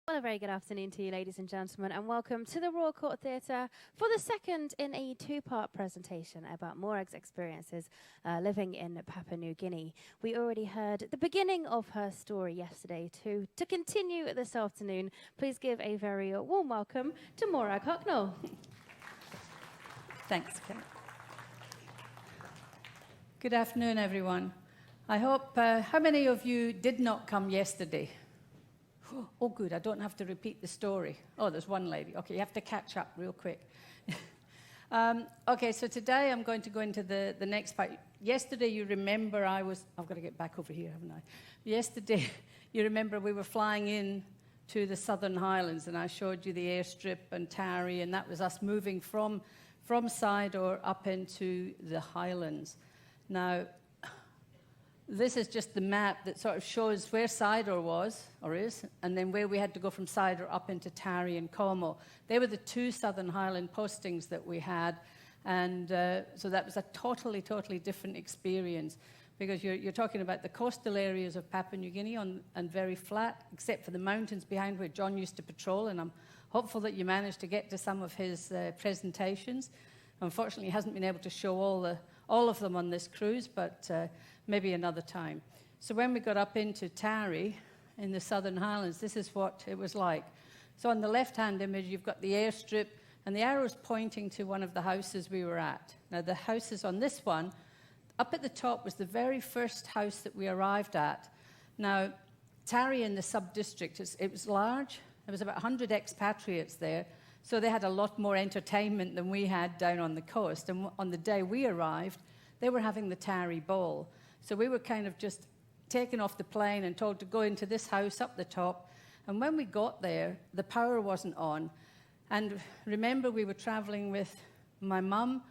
Well, a very good afternoon to you, ladies and gentlemen, and welcome to the Royal Court Theatre for the second in a two-part presentation about Morag's experiences living in Papua New Guinea. We already heard the beginning of her story yesterday. To continue this afternoon, please give a very warm welcome to Morag Hucknall. Thanks, Kate. Good afternoon, everyone. I hope, how many of you did not come yesterday? Oh, good, I don't have to repeat the story. Oh, there's one lady. Okay, you have to catch up real quick. Okay, so today I'm going to go into the next part. Yesterday, you remember I've got to get back over here, haven't I? Yesterday, you remember we were flying in to the Southern Highlands, and I showed you the airstrip and Tarry, and that was us moving from Sidor up into the Highlands. Now, this is just the map that sort of shows where Sidor was, or is, and then where we had to go from Sidor up into Tarry and Como. They were the two Southern Highland postings that we had, and so that was a totally different experience, because you're talking about the coastal areas of Papua New Guinea and very flat, except for the mountains behind where John used to patrol, and I'm hopeful that you managed to get to some of his presentations. Unfortunately, he hasn't been able to show all of them on this cruise, but maybe another time. So when we got up into Tarry in the Southern Highlands, this is what it was like. So on the left-hand image, you've got the airstrip, and the arrow's pointing to one of the houses we were at. Now, the houses on this one, up at the top was the very first house that we arrived at. Now, Tarry in the sub-district, it was large. There was about 100 expatriates there, so they had a lot more entertainment than we had down on the coast. And on the day we arrived, they were having the Tarry Ball. So we were kind of just taken off the plane and told to go into this house up the top. And when we got there, the power wasn't on. And remember, we were traveling with my mum,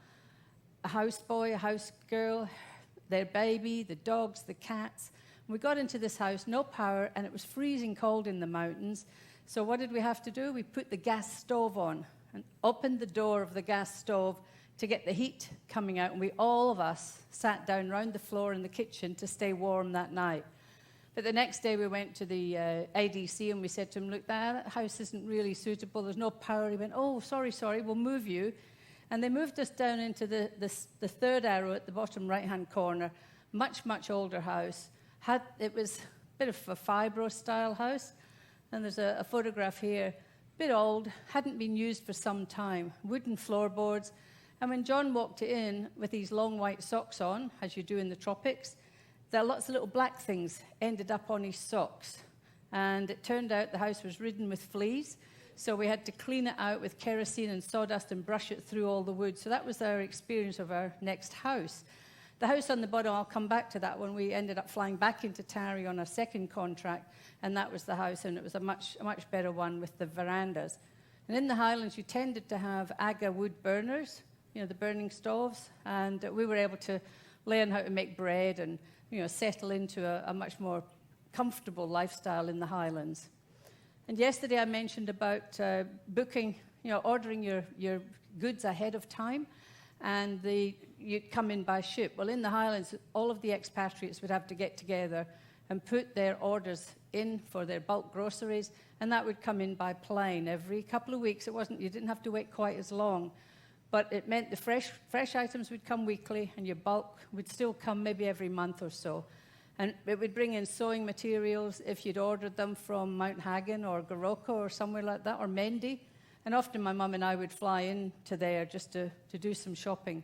a houseboy, a house girl, their baby, the dogs, the cats. We got into this house, no power, and it was freezing cold in the mountains. So what did we have to do? We put the gas stove on and opened the door of the gas stove to get the heat coming out, and all of us sat down round the floor in the kitchen to stay warm that night. But the next day we went to the ADC and we said to him, look, that house isn't really suitable, there's no power. He went, oh, sorry, we'll move you. And they moved us down into the third arrow at the bottom right-hand corner, much older house. It was a bit of a fibro-style house, and there's a photograph here, a bit old, hadn't been used for some time, wooden floorboards. And when John walked in with these long white socks on, as you do in the tropics, there are lots of little black things ended up on his socks. And it turned out the house was ridden with fleas, so we had to clean it out with kerosene and sawdust and brush it through all the wood. So that was our experience of our next house. The house on the bottom, I'll come back to that when we ended up flying back into Tarry on our second contract, and that was the house, and it was a much better one with the verandas. And in the Highlands, you tended to have aga wood burners, the burning stoves, and we were able to learn how to make bread and, settle into a much more comfortable lifestyle in the Highlands. And yesterday I mentioned about booking, ordering your goods ahead of time, and you'd come in by ship. Well, in the Highlands, all of the expatriates would have to get together and put their orders in for their bulk groceries, and that would come in by plane every couple of weeks. You didn't have to wait quite as long. But it meant the fresh items would come weekly, and your bulk would still come maybe every month or so. And it would bring in sewing materials if you'd ordered them from Mount Hagen or Goroko or somewhere like that, or Mendi. And often my mum and I would fly in to there just to do some shopping.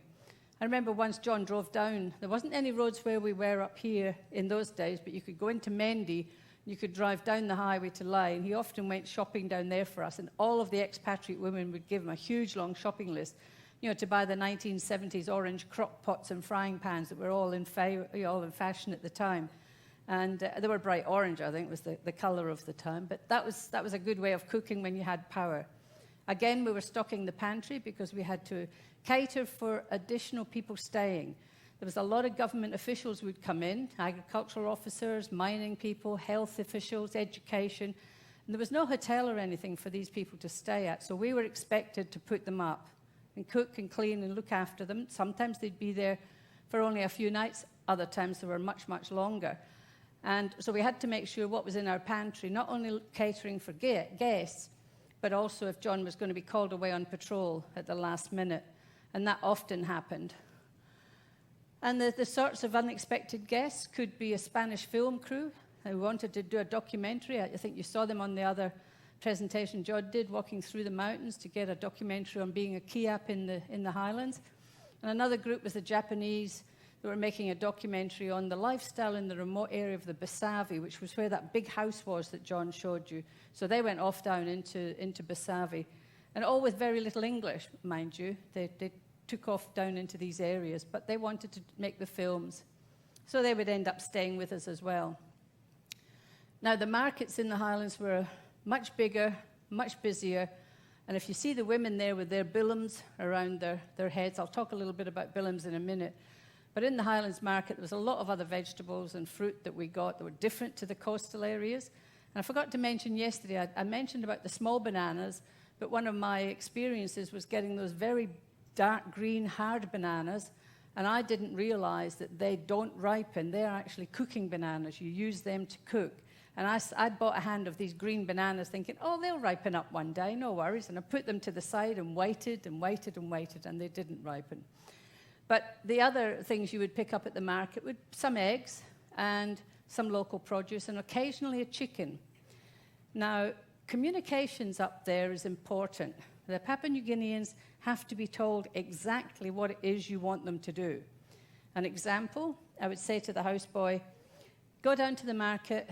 I remember once John drove down. There wasn't any roads where we were up here in those days, but you could go into Mendi, you could drive down the highway to Lai, and he often went shopping down there for us. And all of the expatriate women would give him a huge, long shopping list, to buy the 1970s orange crock pots and frying pans that were all in fashion at the time. And they were bright orange, I think, was the colour of the time. But that was a good way of cooking when you had power. Again, we were stocking the pantry because we had to cater for additional people staying. There was a lot of government officials who would come in, agricultural officers, mining people, health officials, education. And there was no hotel or anything for these people to stay at, so we were expected to put them up and cook and clean and look after them. Sometimes they'd be there for only a few nights. Other times they were much longer. And so we had to make sure what was in our pantry, not only catering for guests, but also if John was going to be called away on patrol at the last minute. And that often happened. And the sorts of unexpected guests could be a Spanish film crew who wanted to do a documentary. I think you saw them on the other presentation John did, walking through the mountains to get a documentary on being a Kiap in the Highlands. And another group was the Japanese who were making a documentary on the lifestyle in the remote area of the Basavi, which was where that big house was that John showed you. So they went off down into Basavi, and all with very little English, mind you. They took off down into these areas, but they wanted to make the films. So they would end up staying with us as well. Now, the markets in the Highlands were much bigger, much busier, and if you see the women there with their billums around their heads, I'll talk a little bit about billums in a minute, but in the Highlands market, there was a lot of other vegetables and fruit that we got that were different to the coastal areas. And I forgot to mention yesterday, I mentioned about the small bananas, but one of my experiences was getting those very dark green, hard bananas, and I didn't realize that they don't ripen. They're actually cooking bananas. You use them to cook. And I'd bought a hand of these green bananas thinking, oh, they'll ripen up one day, no worries. And I put them to the side and waited and waited and waited, and they didn't ripen. But the other things you would pick up at the market would some eggs and some local produce and occasionally a chicken. Now, communications up there is important. The Papua New Guineans have to be told exactly what it is you want them to do. An example, I would say to the houseboy, go down to the market,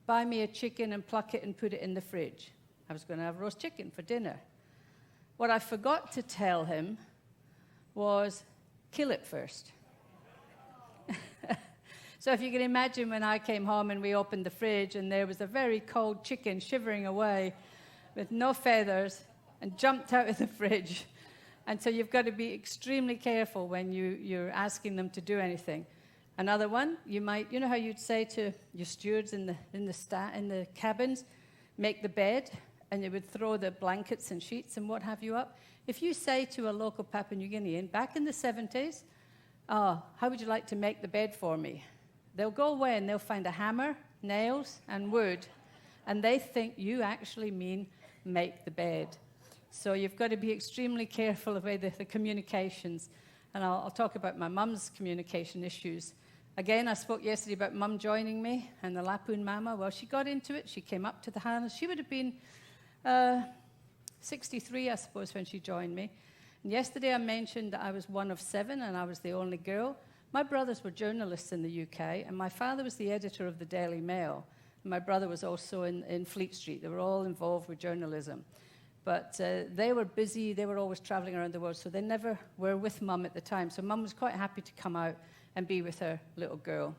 buy me a chicken and pluck it and put it in the fridge. I was going to have roast chicken for dinner. What I forgot to tell him was, kill it first. So if you can imagine when I came home and we opened the fridge and there was a very cold chicken shivering away with no feathers and jumped out of the fridge. And so you've got to be extremely careful when you're asking them to do anything. Another one, you know how you'd say to your stewards in the cabins, make the bed, and you would throw the blankets and sheets and what have you up. If you say to a local Papua New Guinean, back in the 70s, how would you like to make the bed for me? They'll go away and they'll find a hammer, nails, and wood, and they think you actually mean make the bed. So you've got to be extremely careful of the communications. And I'll talk about my mum's communication issues. Again, I spoke yesterday about mum joining me and the Lapun Mama. Well, she got into it. She came up to the Highlands. She would have been 63, I suppose, when she joined me. And yesterday I mentioned that I was one of 7 and I was the only girl. My brothers were journalists in the UK, and my father was the editor of the Daily Mail. And my brother was also in Fleet Street. They were all involved with journalism. But they were busy. They were always traveling around the world, so they never were with Mum at the time. So Mum was quite happy to come out and be with her little girl.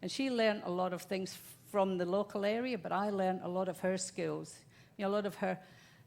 And she learned a lot of things from the local area, but I learned a lot of her skills. A lot of her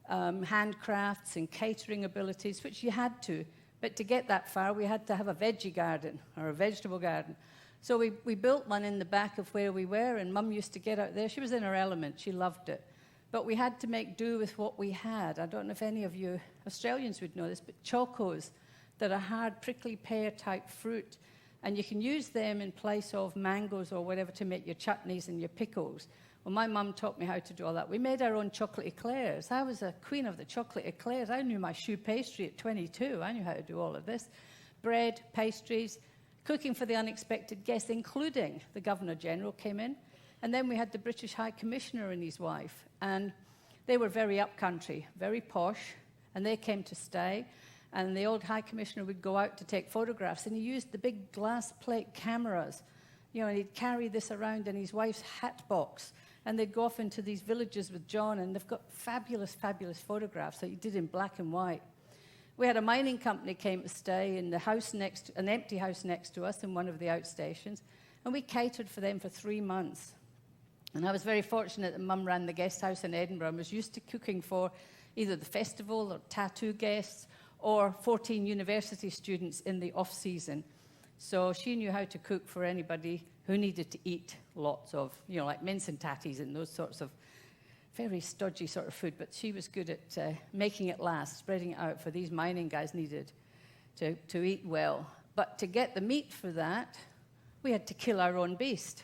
handcrafts and catering abilities, which you had to. But to get that far, we had to have a veggie garden or a vegetable garden. So we built one in the back of where we were, and Mum used to get out there. She was in her element. She loved it. But we had to make do with what we had. I don't know if any of you Australians would know this, but chocos that are hard, prickly pear-type fruit. And you can use them in place of mangoes or whatever to make your chutneys and your pickles. Well, my mum taught me how to do all that. We made our own chocolate eclairs. I was a queen of the chocolate eclairs. I knew my choux pastry at 22. I knew how to do all of this. Bread, pastries, cooking for the unexpected guests, including the Governor-General came in. And then we had the British High Commissioner and his wife. And they were very upcountry, very posh, and they came to stay. And the old High Commissioner would go out to take photographs, and he used the big glass plate cameras. And he'd carry this around in his wife's hat box. And they'd go off into these villages with John, and they've got fabulous, fabulous photographs that he did in black and white. We had a mining company came to stay in the house an empty house next to us in one of the outstations, and we catered for them for 3 months. And I was very fortunate that Mum ran the guest house in Edinburgh and was used to cooking for either the festival or tattoo guests or 14 university students in the off-season. So she knew how to cook for anybody who needed to eat lots of, like mince and tatties and those sorts of very stodgy sort of food. But she was good at making it last, spreading it out for these mining guys needed to eat well. But to get the meat for that, we had to kill our own beast.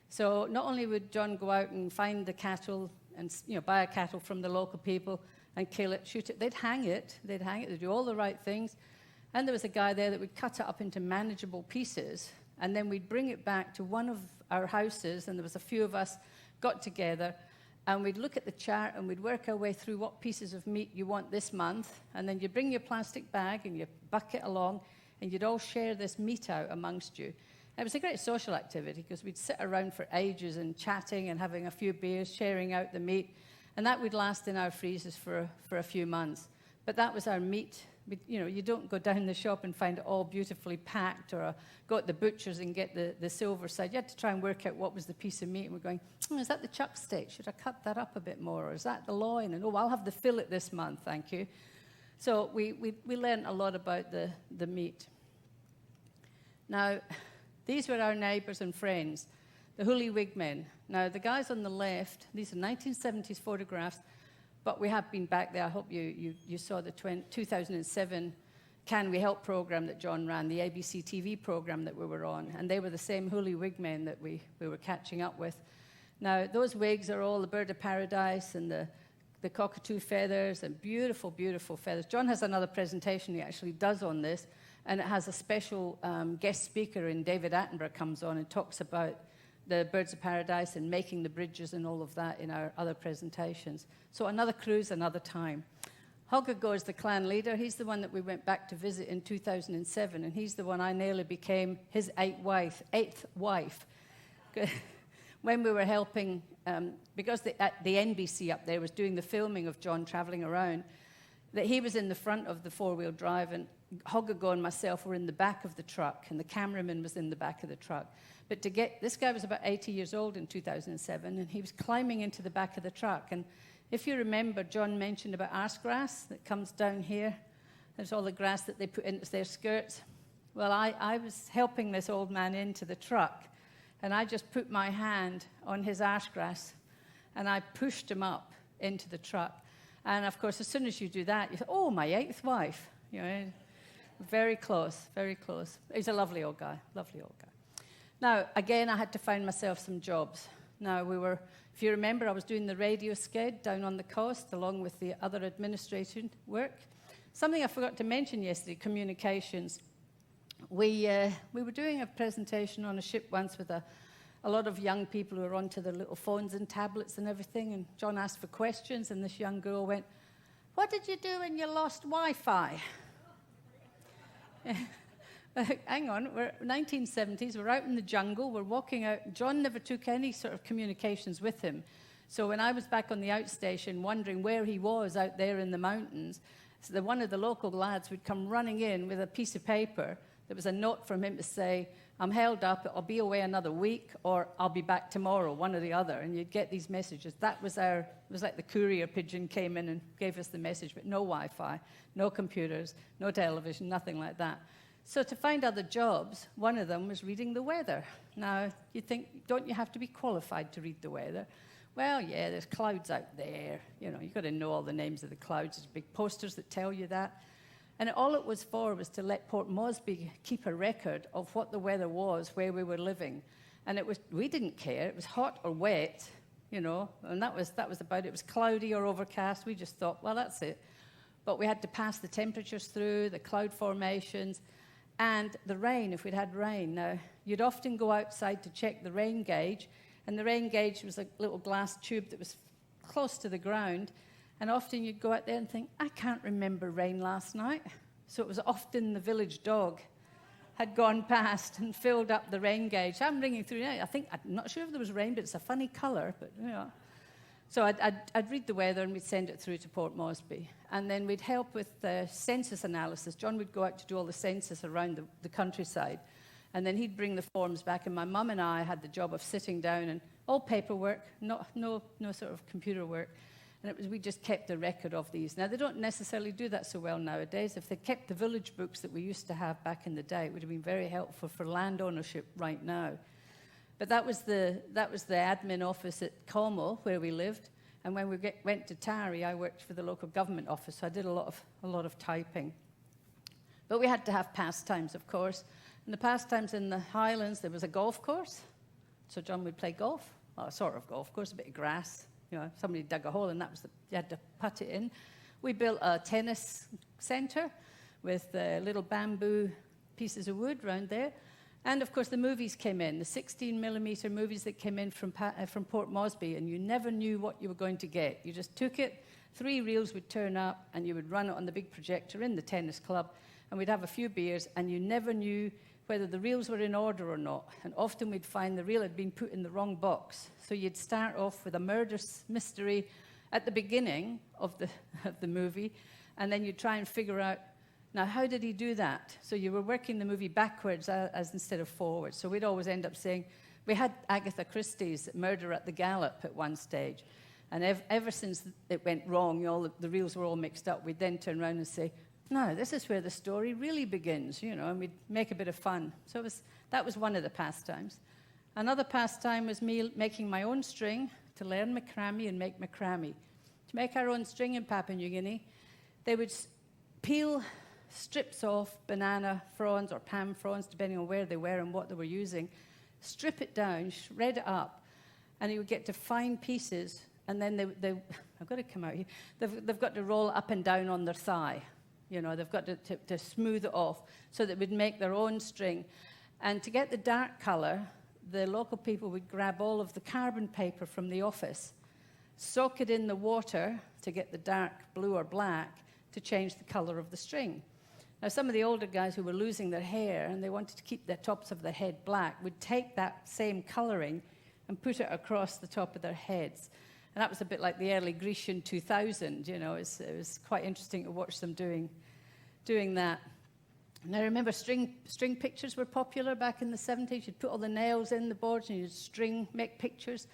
So not only would John go out and find the cattle and buy a cattle from the local people and kill it, shoot it, they'd hang it, they'd do all the right things. And there was a guy there that would cut it up into manageable pieces, and then we'd bring it back to one of our houses, and there was a few of us got together, and we'd look at the chart and we'd work our way through what pieces of meat you want this month, and then you bring your plastic bag and you bucket along, and you'd all share this meat out amongst you. And it was a great social activity because we'd sit around for ages and chatting and having a few beers, sharing out the meat, and that would last in our freezers for a few months. But that was our meat. You don't go down the shop and find it all beautifully packed, or go at the butcher's and get the silver side. You had to try and work out what was the piece of meat, and we're going, is that the chuck steak? Should I cut that up a bit more? Or is that the loin? And, I'll have the fillet this month, thank you. So we learned a lot about the meat. Now, these were our neighbours and friends, the Hoolywig men. Now, the guys on the left, these are 1970s photographs, but we have been back there. I hope you saw the 2007 Can We Help program that John ran, the ABC TV program that we were on, and they were the same Hoolywig men that we were catching up with. Now, those wigs are all the bird of paradise and the cockatoo feathers and beautiful, beautiful feathers. John has another presentation he actually does on this, and it has a special guest speaker, and David Attenborough comes on and talks about the birds of paradise and making the bridges and all of that in our other presentations. So another cruise, another time. Hogago is the clan leader. He's the one that we went back to visit in 2007, and he's the one I nearly became his eighth wife. When we were helping, because the NBC up there was doing the filming of John traveling around, that he was in the front of the four-wheel drive, and Hogago and myself were in the back of the truck, and the cameraman was in the back of the truck. But this guy was about 80 years old in 2007, and he was climbing into the back of the truck. And if you remember, John mentioned about arse grass that comes down here. There's all the grass that they put into their skirts. Well, I was helping this old man into the truck, and I just put my hand on his arse grass, and I pushed him up into the truck. And, of course, as soon as you do that, you say, my eighth wife. Very close, very close. He's a lovely old guy, lovely old guy. Now, again, I had to find myself some jobs. Now, if you remember, I was doing the radio sked down on the coast along with the other administration work. Something I forgot to mention yesterday, communications. We were doing a presentation on a ship once with a lot of young people who were onto their little phones and tablets and everything, and John asked for questions, and this young girl went, "What did you do when you lost Wi-Fi?" Hang on, we're 1970s, we're out in the jungle, we're walking out. John never took any sort of communications with him. So when I was back on the outstation wondering where he was out there in the mountains, so one of the local lads would come running in with a piece of paper. There was a note from him to say, "I'm held up, I'll be away another week, or I'll be back tomorrow," one or the other. And you'd get these messages. It was like the courier pigeon came in and gave us the message, but no Wi-Fi, no computers, no television, nothing like that. So to find other jobs, one of them was reading the weather. Now, you think, don't you have to be qualified to read the weather? Well, yeah, there's clouds out there. You've got to know all the names of the clouds. There's big posters that tell you that. And all it was for was to let Port Moresby keep a record of what the weather was where we were living. And we didn't care. It was hot or wet, and that was about it. It was cloudy or overcast. We just thought, well, that's it. But we had to pass the temperatures through, the cloud formations, and the rain, if we'd had rain. Now, you'd often go outside to check the rain gauge, and the rain gauge was a little glass tube that was close to the ground, and often you'd go out there and think, I can't remember rain last night. So it was often the village dog had gone past and filled up the rain gauge. I'm ringing through now. I'm not sure if there was rain, but it's a funny colour. But So I'd read the weather and we'd send it through to Port Moresby. And then we'd help with the census analysis. John would go out to do all the census around the countryside. And then he'd bring the forms back, and my mum and I had the job of sitting down and all paperwork, no sort of computer work. And we just kept a record of these. Now, they don't necessarily do that so well nowadays. If they kept the village books that we used to have back in the day, it would have been very helpful for land ownership right now. But that was the admin office at Como, where we lived. And when we went to Tari, I worked for the local government office, so I did a lot of typing. But we had to have pastimes, of course. And the pastimes in the Highlands, there was a golf course. So John would play golf, well, sort of golf, of course, a bit of grass. Somebody dug a hole and you had to putt it in. We built a tennis centre with little bamboo pieces of wood round there. And, of course, the movies came in, the 16mm movies that came in from Port Moresby, and you never knew what you were going to get. You just took it, 3 reels would turn up, and you would run it on the big projector in the tennis club, and we'd have a few beers, and you never knew whether the reels were in order or not. And often we'd find the reel had been put in the wrong box. So you'd start off with a murder mystery at the beginning of the movie, and then you'd try and figure out, now, how did he do that? So you were working the movie backwards as instead of forwards. So we'd always end up saying, we had Agatha Christie's Murder at the Gallop at one stage. And ever since it went wrong, the reels were all mixed up, we'd then turn around and say, no, this is where the story really begins, and we'd make a bit of fun. So that was one of the pastimes. Another pastime was me making my own string to learn macrame and make macrame. To make our own string in Papua New Guinea, they would peel strips off banana fronds or palm fronds, depending on where they were and what they were using, strip it down, shred it up, and you would get to fine pieces, and then I've got to come out here, they've got to roll up and down on their thigh. They've got to smooth it off so that we'd make their own string. And to get the dark colour, the local people would grab all of the carbon paper from the office, soak it in the water to get the dark blue or black to change the colour of the string. Now, some of the older guys who were losing their hair and they wanted to keep the tops of their head black would take that same colouring and put it across the top of their heads. And that was a bit like the early Grecian 2000, It was quite interesting to watch them doing that. And I remember string pictures were popular back in the 70s. You'd put all the nails in the boards and you'd make pictures.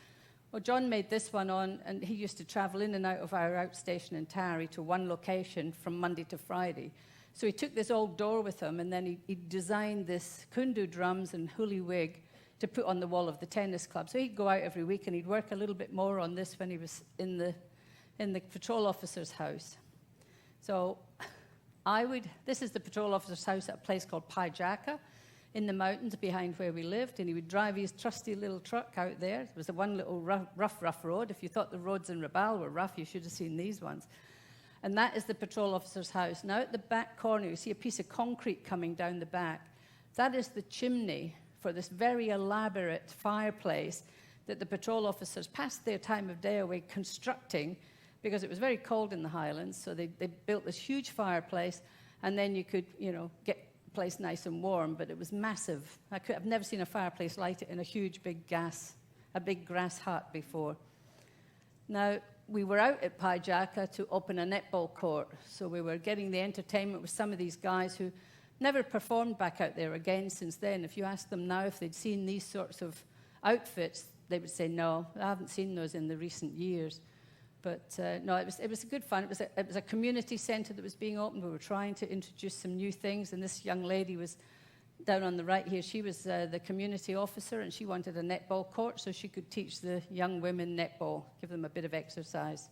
Well, John made this one and he used to travel in and out of our outstation in Taree to one location from Monday to Friday. So he took this old door with him, and then he designed this kundu drums and huli wig to put on the wall of the tennis club. So he'd go out every week, and he'd work a little bit more on this when he was in the patrol officer's house. So this is the patrol officer's house at a place called Paijaka in the mountains behind where we lived, and he would drive his trusty little truck out there. It was the one little rough road. If you thought the roads in Rabaul were rough, you should have seen these ones. And that is the patrol officer's house. Now, at the back corner, you see a piece of concrete coming down the back. That is the chimney for this very elaborate fireplace that the patrol officers passed their time of day away constructing because it was very cold in the Highlands. So they built this huge fireplace, and then you could, get the place nice and warm, but it was massive. I've never seen a fireplace light it in a big grass hut before. Now, we were out at Paijaka to open a netball court, so we were getting the entertainment with some of these guys who never performed back out there again since then. If you ask them now if they'd seen these sorts of outfits, they would say, no, I haven't seen those in the recent years. But no, it was good fun. It was a community centre that was being opened. We were trying to introduce some new things, and this young lady was down on the right here. She was the community officer, and she wanted a netball court so she could teach the young women netball, give them a bit of exercise.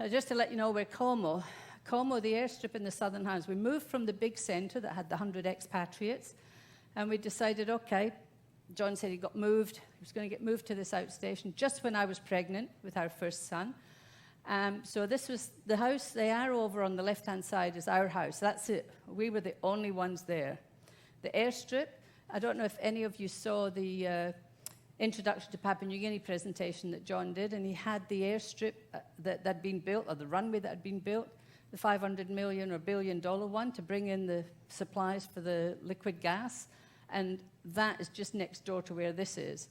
Just to let you know, we're Como, the airstrip in the Southern Highlands. We moved from the big centre that had the 100 expatriates, and we decided, okay, John said he got moved. He was going to get moved to this outstation just when I was pregnant with our first son. So this was the house. The arrow over on the left-hand side is our house. That's it. We were the only ones there. The airstrip, I don't know if any of you saw the introduction to Papua New Guinea presentation that John did, and he had the airstrip that had been built, or the runway that had been built, the $500 million or $1 billion one to bring in the supplies for the liquid gas, and that is just next door to where this is.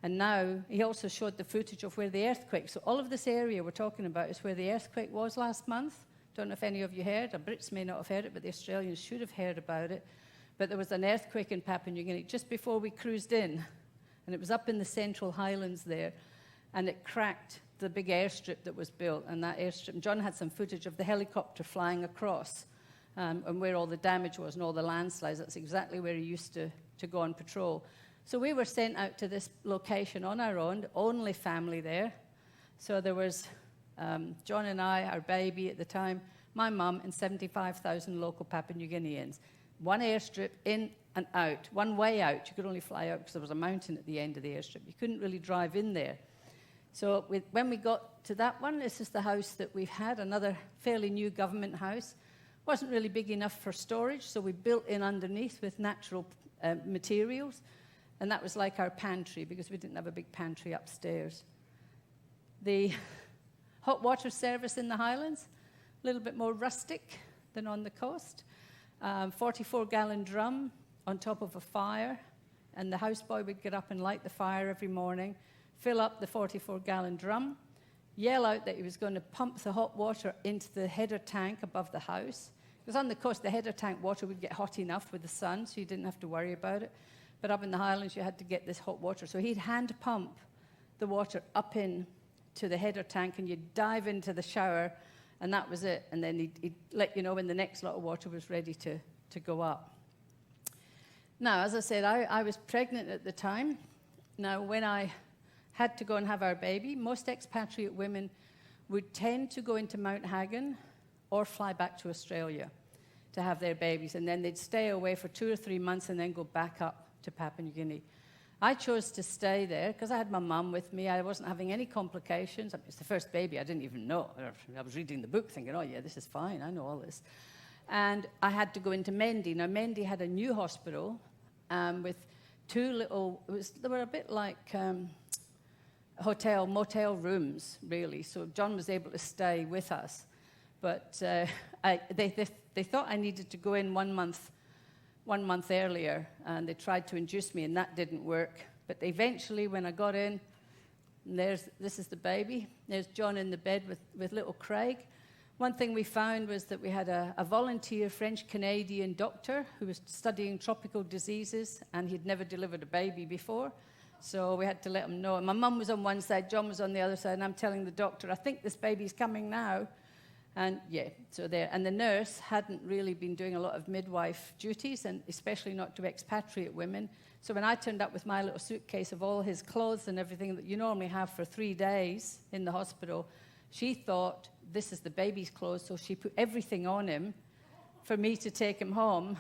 And now, he also showed the footage of where the earthquake, so all of this area we're talking about is where the earthquake was last month. Don't know if any of you heard, or Brits may not have heard it, but the Australians should have heard about it. But there was an earthquake in Papua New Guinea just before we cruised in, and it was up in the central highlands there, and it cracked the big airstrip that was built, and that airstrip, and John had some footage of the helicopter flying across, and where all the damage was and all the landslides. That's exactly where he used to go on patrol. So we were sent out to this location on our own, the only family there. So there was John and I, our baby at the time, my mum, and 75,000 local Papua New Guineans. One airstrip in and out, one way out. You could only fly out because there was a mountain at the end of the airstrip. You couldn't really drive in there. So when we got to that one, this is the house that we've had, another fairly new government house. Wasn't really big enough for storage, so we built in underneath with natural materials, and that was like our pantry because we didn't have a big pantry upstairs. The hot water service in the Highlands, a little bit more rustic than on the coast. 44-gallon drum on top of a fire, and the houseboy would get up and light the fire every morning, fill up the 44-gallon drum, yell out that he was going to pump the hot water into the header tank above the house. Because on the coast, the header tank water would get hot enough with the sun, so you didn't have to worry about it. But up in the Highlands, you had to get this hot water. So he'd hand pump the water up in to the header tank, and you'd dive into the shower, and that was it. And then he'd let you know when the next lot of water was ready to go up. Now, as I said, I was pregnant at the time. Now, when I had to go and have our baby, most expatriate women would tend to go into Mount Hagen or fly back to Australia to have their babies, and then they'd stay away for 2 or 3 months and then go back up to Papua New Guinea. I chose to stay there because I had my mum with me. I wasn't having any complications. It's the first baby I didn't even know. I was reading the book thinking, oh yeah, this is fine, I know all this. And I had to go into Mendi. Now, Mendi had a new hospital with 2 little, they were a bit like motel rooms, really. So John was able to stay with us. But they thought I needed to go in 1 month earlier, and they tried to induce me, and that didn't work. But eventually, when I got in, this is the baby. There's John in the bed with little Craig. One thing we found was that we had a volunteer French-Canadian doctor who was studying tropical diseases, and he'd never delivered a baby before. So we had to let him know. And my mum was on one side, John was on the other side, and I'm telling the doctor, I think this baby's coming now. And yeah, so there. And the nurse hadn't really been doing a lot of midwife duties, and especially not to expatriate women. So when I turned up with my little suitcase of all his clothes and everything that you normally have for 3 days in the hospital, she thought, this is the baby's clothes, so she put everything on him for me to take him home.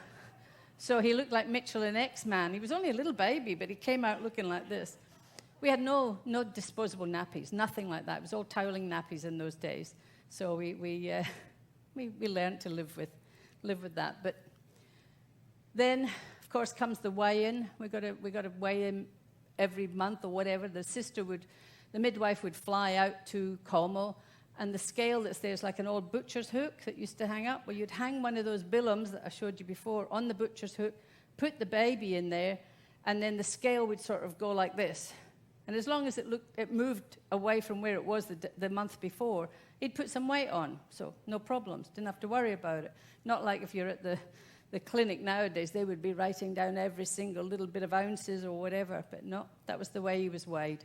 So he looked like Mitchell and X-Man. He was only a little baby, but he came out looking like this. We had no disposable nappies, nothing like that. It was all toweling nappies in those days. So we learned to live with that. But then, of course, comes the weigh-in. We got to weigh in every month or whatever. The midwife would fly out to Como, and the scale that's there is like an old butcher's hook that used to hang up, where you'd hang one of those billums that I showed you before on the butcher's hook, put the baby in there, and then the scale would sort of go like this. And as long as it moved away from where it was the month before, he'd put some weight on, so no problems. Didn't have to worry about it. Not like if you're at the clinic nowadays, they would be writing down every single little bit of ounces or whatever. But no, that was the way he was weighed.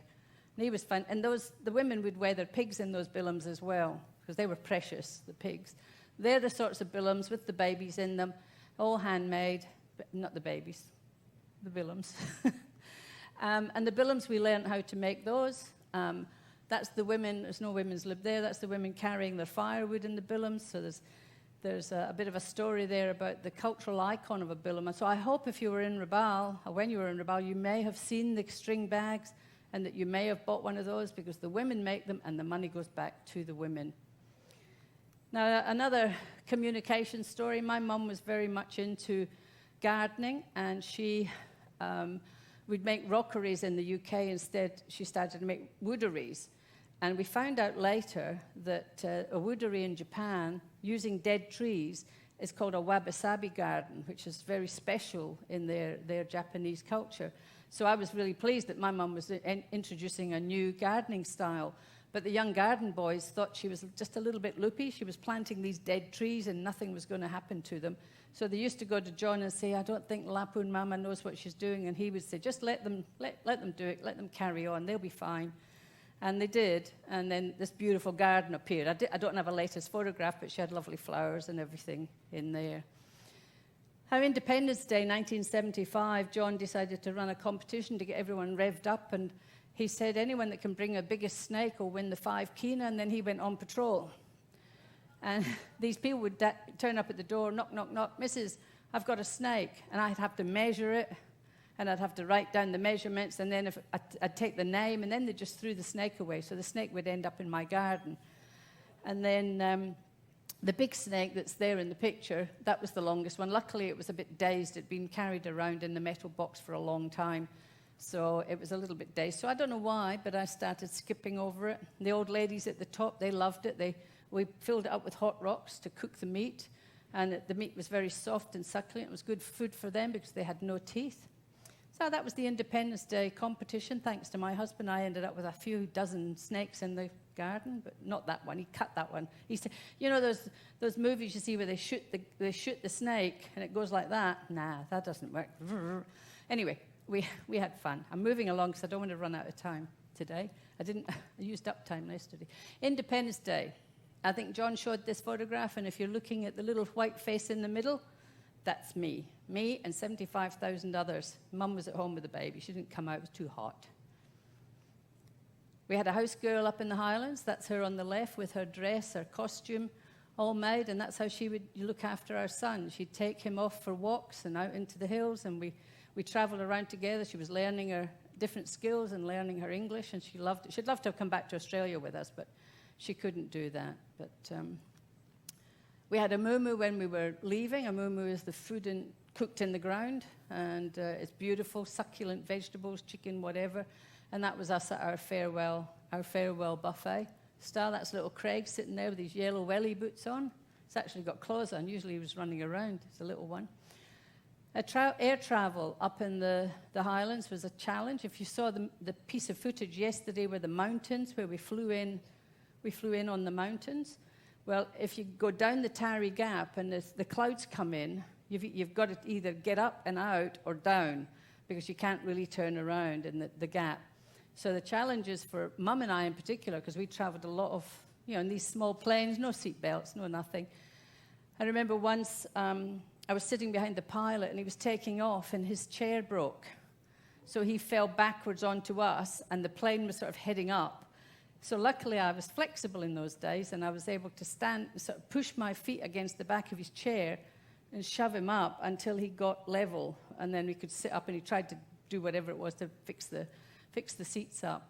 And he was fun. And the women would weigh their pigs in those billums as well, because they were precious, the pigs. They're the sorts of billums with the babies in them, all handmade, but not the babies, the billums. And the billums, we learned how to make those. That's the women, there's no women's lib there, that's the women carrying their firewood in the billums. So there's a bit of a story there about the cultural icon of a billum. And so I hope if you were in Rabaul, or when you were in Rabaul, you may have seen the string bags, and that you may have bought one of those, because the women make them and the money goes back to the women. Now, another communication story, my mum was very much into gardening, and she would make rockeries in the UK. Instead, she started to make wooderies. And we found out later that a woodery in Japan, using dead trees, is called a wabi-sabi garden, which is very special in their Japanese culture. So I was really pleased that my mum was introducing a new gardening style. But the young garden boys thought she was just a little bit loopy. She was planting these dead trees and nothing was going to happen to them. So they used to go to John and say, I don't think Lapun Mama knows what she's doing. And he would say, just let them do it, let them carry on, they'll be fine. And they did. And then this beautiful garden appeared. I don't have a latest photograph, but she had lovely flowers and everything in there. Our Independence Day, 1975, John decided to run a competition to get everyone revved up, and he said anyone that can bring the biggest snake will win the 5 kina, and then he went on patrol. And these people would turn up at the door, knock, knock, knock, Mrs., I've got a snake, and I'd have to measure it, and I'd have to write down the measurements, and then if I'd take the name, and then they just threw the snake away, so the snake would end up in my garden. And then the big snake that's there in the picture, that was the longest one. Luckily, it was a bit dazed. It'd been carried around in the metal box for a long time, so it was a little bit dazed. So I don't know why, but I started skipping over it. The old ladies at the top, they loved it. We filled it up with hot rocks to cook the meat, and the meat was very soft and succulent. It was good food for them because they had no teeth. So that was the Independence Day competition. Thanks to my husband, I ended up with a few dozen snakes in the garden, but not that one. He cut that one. He said, you know those movies you see where they shoot the snake and it goes like that? Nah, that doesn't work. Anyway, we had fun. I'm moving along because I don't want to run out of time today. I used up time yesterday. Independence Day. I think John showed this photograph, and if you're looking at the little white face in the middle, that's me. Me and 75,000 others. Mum was at home with the baby. She didn't come out. It was too hot. We had a house girl up in the Highlands. That's her on the left with her dress, her costume, all made, and that's how she would look after our son. She'd take him off for walks and out into the hills, and we travelled around together. She was learning her different skills and learning her English, and she loved it. She'd love to have come back to Australia with us, but she couldn't do that. But we had a mumu when we were leaving. A mumu is the food cooked in the ground, and it's beautiful, succulent vegetables, chicken, whatever. And that was us at our farewell buffet style. That's little Craig sitting there with his yellow welly boots on. He's actually got clothes on. Usually he was running around. It's a little one. Air travel up in the Highlands was a challenge. If you saw the piece of footage yesterday where the mountains, where we flew in on the mountains. Well, if you go down the Tarry Gap and the clouds come in, you've got to either get up and out or down because you can't really turn around in the gap. So the challenge is for Mum and I in particular, because we travelled a lot of, in these small planes, no seat belts, no nothing. I remember once I was sitting behind the pilot and he was taking off and his chair broke. So he fell backwards onto us and the plane was sort of heading up. So luckily I was flexible in those days and I was able to stand, sort of push my feet against the back of his chair and shove him up until he got level. And then we could sit up, and he tried to do whatever it was to fix the seats up.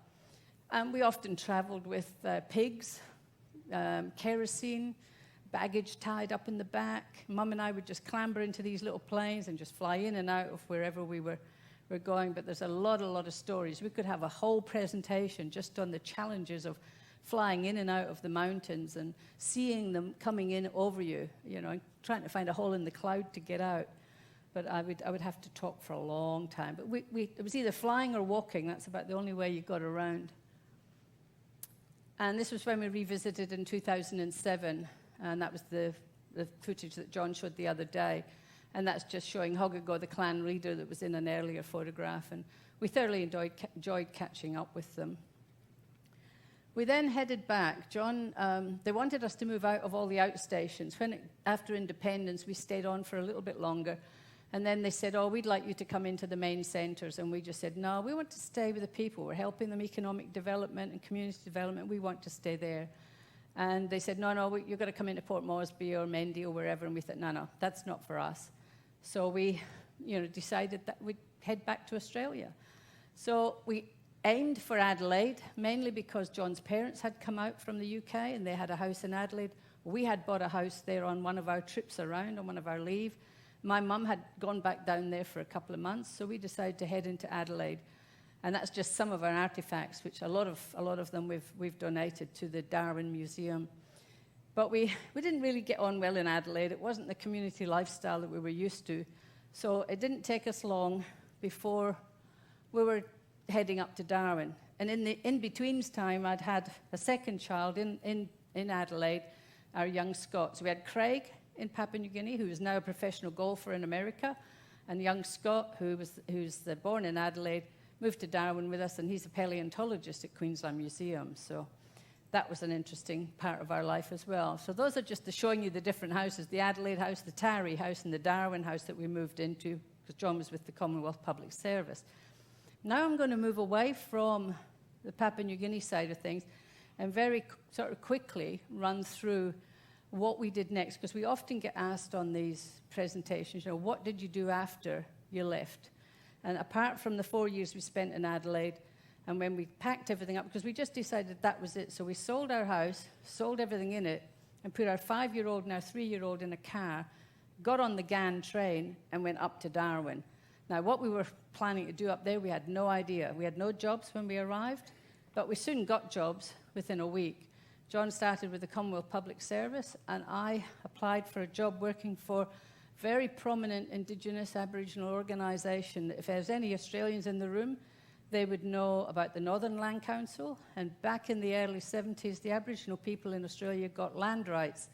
We often traveled with pigs, kerosene, baggage tied up in the back. Mum and I would just clamber into these little planes and just fly in and out of wherever we were going. But there's a lot of stories. We could have a whole presentation just on the challenges of flying in and out of the mountains and seeing them coming in over you, and trying to find a hole in the cloud to get out. But I would have to talk for a long time. But it was either flying or walking. That's about the only way you got around. And this was when we revisited in 2007, and that was the footage that John showed the other day. And that's just showing Hogago, the clan leader that was in an earlier photograph. And we thoroughly enjoyed catching up with them. We then headed back. John, they wanted us to move out of all the outstations. After independence, we stayed on for a little bit longer. And then they said, we'd like you to come into the main centres. And we just said, no, we want to stay with the people. We're helping them economic development and community development. We want to stay there. And they said, no, you've got to come into Port Moresby or Mendy or wherever. And we thought, no, that's not for us. So we, decided that we'd head back to Australia. So we aimed for Adelaide, mainly because John's parents had come out from the UK and they had a house in Adelaide. We had bought a house there on one of our trips around, on one of our leave. My mum had gone back down there for a couple of months, so we decided to head into Adelaide. And that's just some of our artifacts, which a lot of them we've donated to the Darwin Museum. But we didn't really get on well in Adelaide. It wasn't the community lifestyle that we were used to. So it didn't take us long before we were heading up to Darwin. And in the in-betweens time, I'd had a second child in Adelaide, our young Scott. So we had Craig in Papua New Guinea, who is now a professional golfer in America, and young Scott, who's born in Adelaide, moved to Darwin with us, and he's a paleontologist at Queensland Museum. So that was an interesting part of our life as well. So those are just showing you the different houses, the Adelaide house, the Tarry house, and the Darwin house that we moved into, because John was with the Commonwealth Public Service. Now I'm going to move away from the Papua New Guinea side of things and very sort of quickly run through what we did next, because we often get asked on these presentations, what did you do after you left? And apart from the 4 years we spent in Adelaide, and when we packed everything up, because we just decided that was it, so we sold our house, sold everything in it, and put our 5-year-old and our 3-year-old in a car, got on the GAN train, and went up to Darwin. Now, what we were planning to do up there, we had no idea. We had no jobs when we arrived, but we soon got jobs within a week. John started with the Commonwealth Public Service, and I applied for a job working for a very prominent Indigenous Aboriginal organisation. If there's any Australians in the room, they would know about the Northern Land Council. And back in the early 70s, the Aboriginal people in Australia got land rights.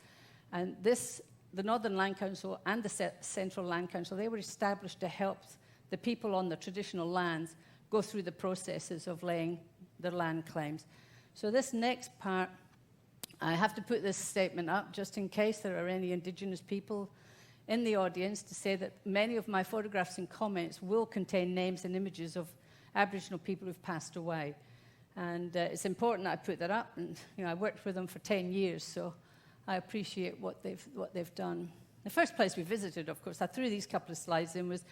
And the Northern Land Council and the Central Land Council, they were established to help the people on the traditional lands go through the processes of laying their land claims. So this next part, I have to put this statement up just in case there are any Indigenous people in the audience, to say that many of my photographs and comments will contain names and images of Aboriginal people who've passed away. And it's important that I put that up. And I worked with them for 10 years, so I appreciate what they've done. The first place we visited, of course, I threw these couple of slides in, was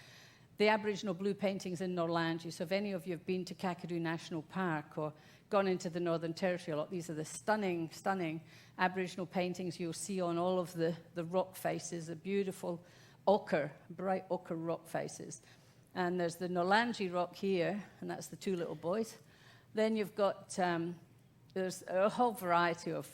the Aboriginal blue paintings in Nourlangie. So if any of you have been to Kakadu National Park or gone into the Northern Territory a lot, these are the stunning, stunning Aboriginal paintings you'll see on all of the rock faces, the beautiful ochre, bright ochre rock faces. And there's the Nourlangie rock here, and that's the two little boys. Then you've got, there's a whole variety of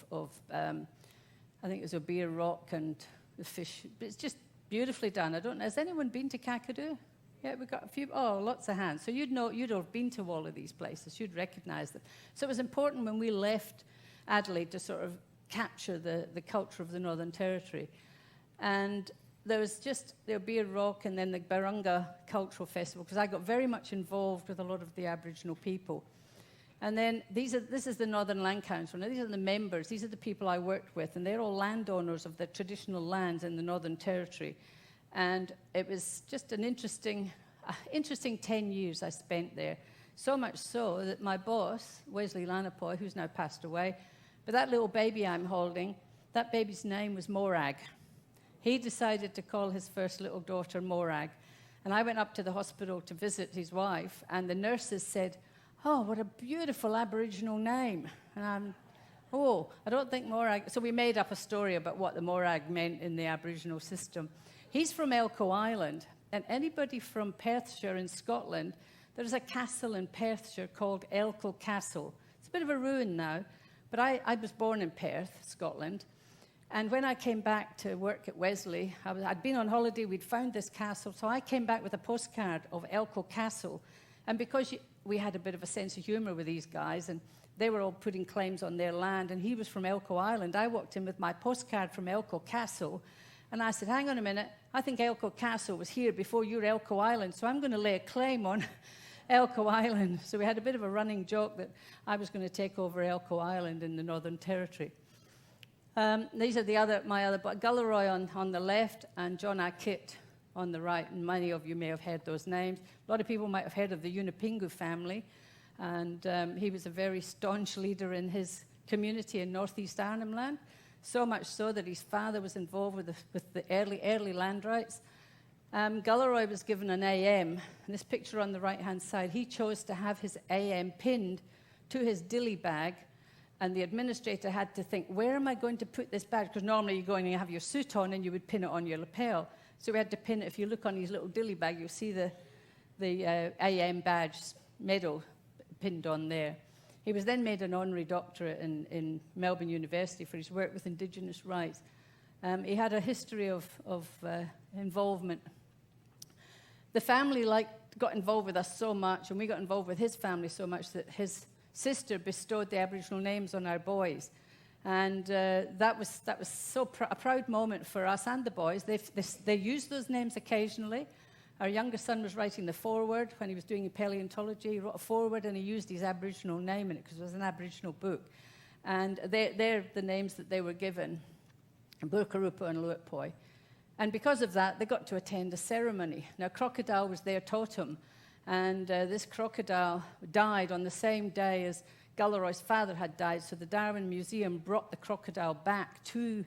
I think there's a beer rock and the fish. But it's just beautifully done. I don't know, has anyone been to Kakadu? Yeah, we've got a few, lots of hands. So you'd have been to all of these places. You'd recognize them. So it was important when we left Adelaide to sort of capture the culture of the Northern Territory. And there was just the Beer Rock and then the Barunga Cultural Festival, because I got very much involved with a lot of the Aboriginal people. And then this is the Northern Land Council. Now, these are the members. These are the people I worked with, and they're all landowners of the traditional lands in the Northern Territory. And it was just an interesting 10 years I spent there. So much so that my boss, Wesley Lanapoy, who's now passed away, but that little baby I'm holding, that baby's name was Morag. He decided to call his first little daughter Morag. And I went up to the hospital to visit his wife, and the nurses said, "Oh, what a beautiful Aboriginal name." And I don't think Morag... So we made up a story about what the Morag meant in the Aboriginal system. He's from Elcho Island, and anybody from Perthshire in Scotland, there's a castle in Perthshire called Elcho Castle. It's a bit of a ruin now, but I was born in Perth, Scotland. And when I came back to work at Wesley, I'd been on holiday, we'd found this castle, so I came back with a postcard of Elcho Castle. And because we had a bit of a sense of humour with these guys, and they were all putting claims on their land, and he was from Elcho Island, I walked in with my postcard from Elcho Castle, and I said, "Hang on a minute, I think Elcho Castle was here before your Elcho Island, so I'm going to lay a claim on Elcho Island." So we had a bit of a running joke that I was going to take over Elcho Island in the Northern Territory. These are my other, Gullaroy on the left and John Akit on the right, and many of you may have heard those names. A lot of people might have heard of the Unipingu family, and he was a very staunch leader in his community in northeast Arnhem Land, so much so that his father was involved with the early land rights. Gullaroy was given an AM, and this picture on the right-hand side, he chose to have his AM pinned to his dilly bag, and the administrator had to think, where am I going to put this badge? Because normally you're going to have your suit on and you would pin it on your lapel. So we had to pin it. If you look on his little dilly bag, you'll see the AM badge medal pinned on there. He was then made an honorary doctorate in Melbourne University for his work with Indigenous rights. He had a history of involvement. The family got involved with us so much, and we got involved with his family so much that his sister bestowed the Aboriginal names on our boys. And that was so a proud moment for us and the boys. They used those names occasionally. Our younger son was writing the foreword when he was doing paleontology. He wrote a foreword and he used his Aboriginal name in it because it was an Aboriginal book. And they're the names that they were given, Burkarupa and Luitpoy. And because of that, they got to attend a ceremony. Now, crocodile was their totem. And this crocodile died on the same day as Gullaroy's father had died, so the Darwin Museum brought the crocodile back to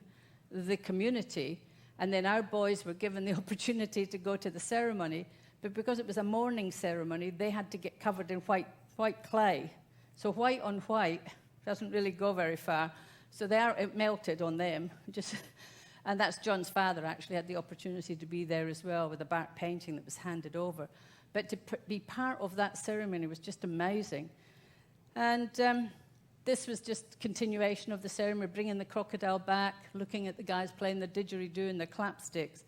the community, and then our boys were given the opportunity to go to the ceremony. But because it was a morning ceremony, they had to get covered in white clay. So white on white doesn't really go very far. So it melted on them. And that's John's father actually had the opportunity to be there as well with a bark painting that was handed over. But to be part of that ceremony was just amazing. And this was just continuation of the ceremony, bringing the crocodile back, looking at the guys playing the didgeridoo and the clapsticks.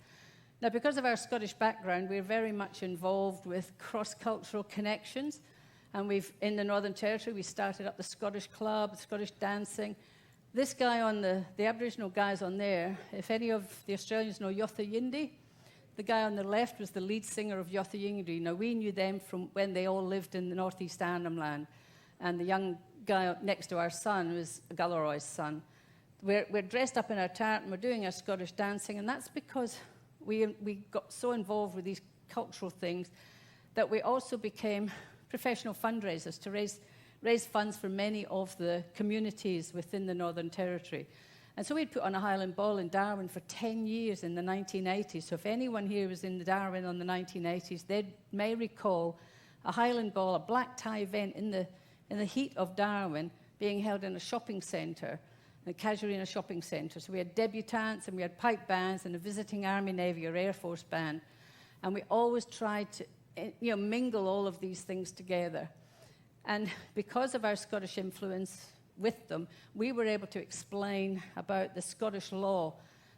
Now, because of our Scottish background, we're very much involved with cross-cultural connections. And in the Northern Territory, we started up the Scottish Club, Scottish dancing. This guy on the Aboriginal guys on there, if any of the Australians know Yotha Yindi, the guy on the left was the lead singer of Yotha Yindi. Now, we knew them from when they all lived in the northeast Arnhem Land. And the young guy next to our son was Galloroy's son. We're dressed up in our tartan, we're doing our Scottish dancing, and that's because we got so involved with these cultural things that we also became professional fundraisers to raise funds for many of the communities within the Northern Territory. And so we'd put on a Highland Ball in Darwin for 10 years in the 1980s. So if anyone here was in Darwin on the 1980s, they may recall a Highland Ball, a black tie event in the heat of Darwin being held in a shopping centre, a Casuarina shopping centre. So we had debutantes and we had pipe bands and a visiting Army, Navy or Air Force band. And we always tried to mingle all of these things together. And because of our Scottish influence with them, we were able to explain about the Scottish law,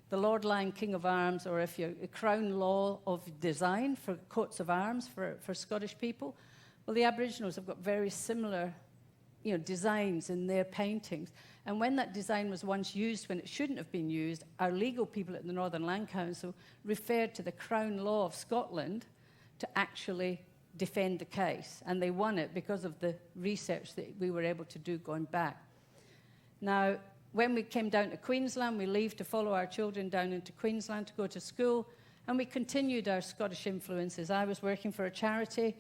the Lord Lion King of Arms, or if you're a crown law of design for coats of arms for Scottish people. Well, the Aboriginals have got very similar designs in their paintings. And when that design was once used when it shouldn't have been used, our legal people at the Northern Land Council referred to the Crown Law of Scotland to actually defend the case. And they won it because of the research that we were able to do going back. Now, when we came down to Queensland, we left to follow our children down into Queensland to go to school, and we continued our Scottish influences. I was working for a charity,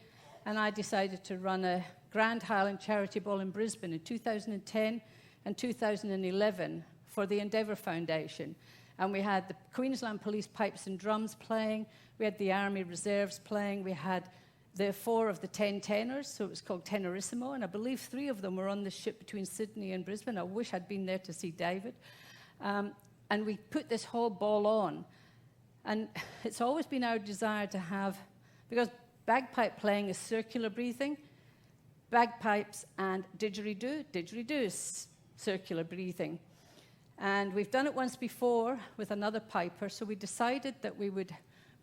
and I decided to run a Grand Highland Charity Ball in Brisbane in 2010 and 2011 for the Endeavour Foundation. And we had the Queensland Police Pipes and Drums playing, we had the Army Reserves playing, we had the 4 of the 10 tenors, so it was called Tenorissimo, and I believe 3 of them were on the ship between Sydney and Brisbane. I wish I'd been there to see David. And we put this whole ball on. And it's always been our desire to have, because bagpipe playing is circular breathing, bagpipes and didgeridoo is circular breathing. And we've done it once before with another piper, so we decided that we would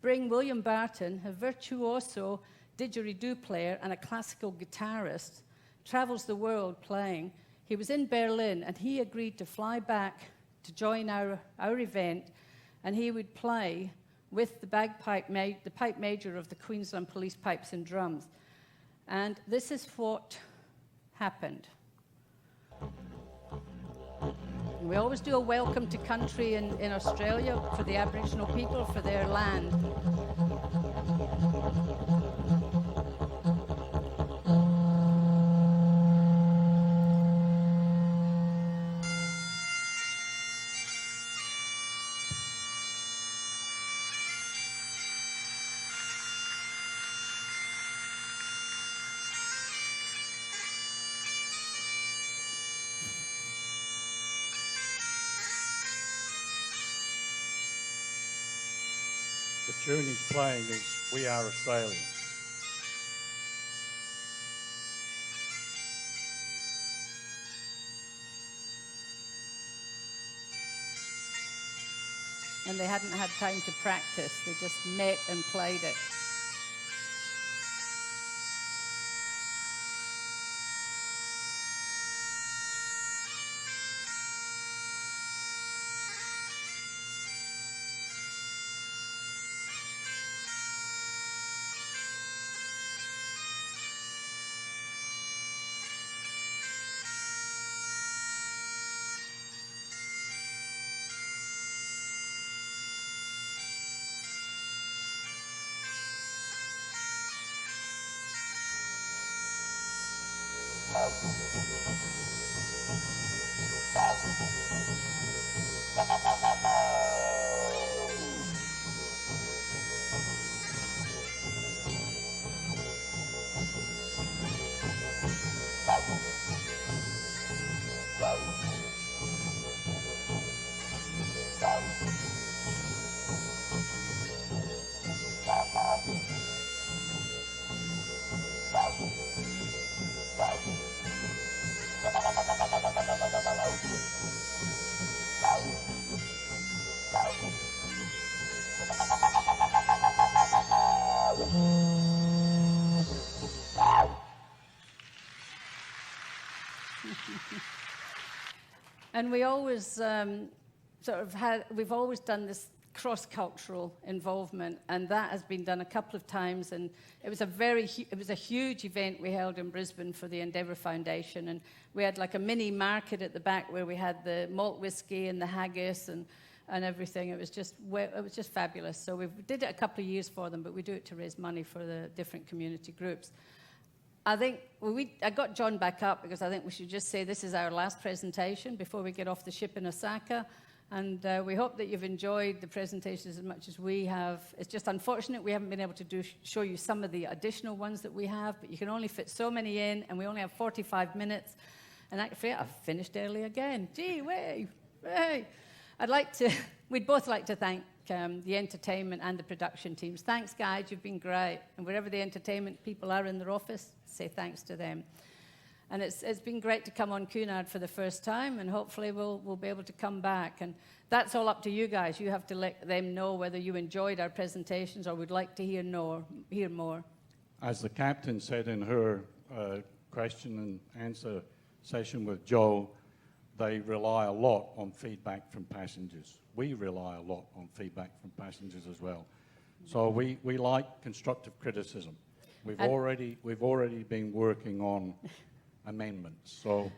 bring William Barton, a virtuoso didgeridoo player and a classical guitarist, travels the world playing. He was in Berlin, and he agreed to fly back to join our event, and he would play with the pipe major of the Queensland Police Pipes and Drums. And this is what happened. We always do a welcome to country in Australia for the Aboriginal people, for their land. The tune he's playing is We Are Australians. And they hadn't had time to practice. They just met and played it. And we always we've always done this cross-cultural involvement, and that has been done a couple of times. And it was a huge event we held in Brisbane for the Endeavour Foundation, and we had like a mini market at the back where we had the malt whiskey and the haggis and everything. It was just fabulous. So we did it a couple of years for them, but we do it to raise money for the different community groups. I think I got John back up because I think we should just say this is our last presentation before we get off the ship in Osaka. And we hope that you've enjoyed the presentations as much as we have. It's just unfortunate we haven't been able to show you some of the additional ones that we have, but you can only fit so many in, and we only have 45 minutes. And actually, I've finished early again. Gee, way. We'd both like to thank the entertainment and the production teams. Thanks, guys, you've been great. And wherever the entertainment people are in their office, say thanks to them. And it's been great to come on Cunard for the first time, and hopefully we'll be able to come back. And that's all up to you guys. You have to let them know whether you enjoyed our presentations or would like to hear more. As the captain said in her question and answer session with Joe, they rely a lot on feedback from passengers. We rely a lot on feedback from passengers as well. So we like constructive criticism. We've already been working on amendments. So,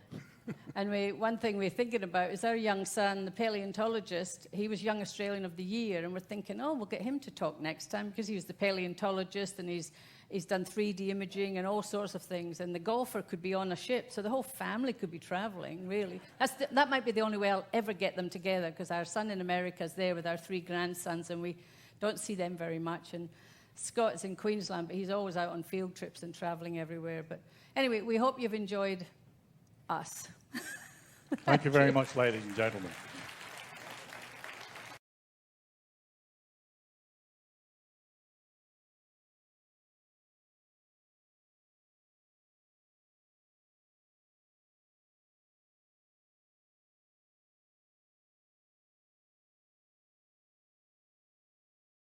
and one thing we're thinking about is our young son, the paleontologist. He was Young Australian of the Year, and we're thinking, we'll get him to talk next time because he was the paleontologist, and he's done 3D imaging and all sorts of things. And the golfer could be on a ship, so the whole family could be traveling. Really, that might be the only way I'll ever get them together, because our son in America is there with our 3 grandsons, and we don't see them very much. And Scott's in Queensland, but he's always out on field trips and traveling everywhere. But anyway, we hope you've enjoyed us. thank you very much, ladies and gentlemen.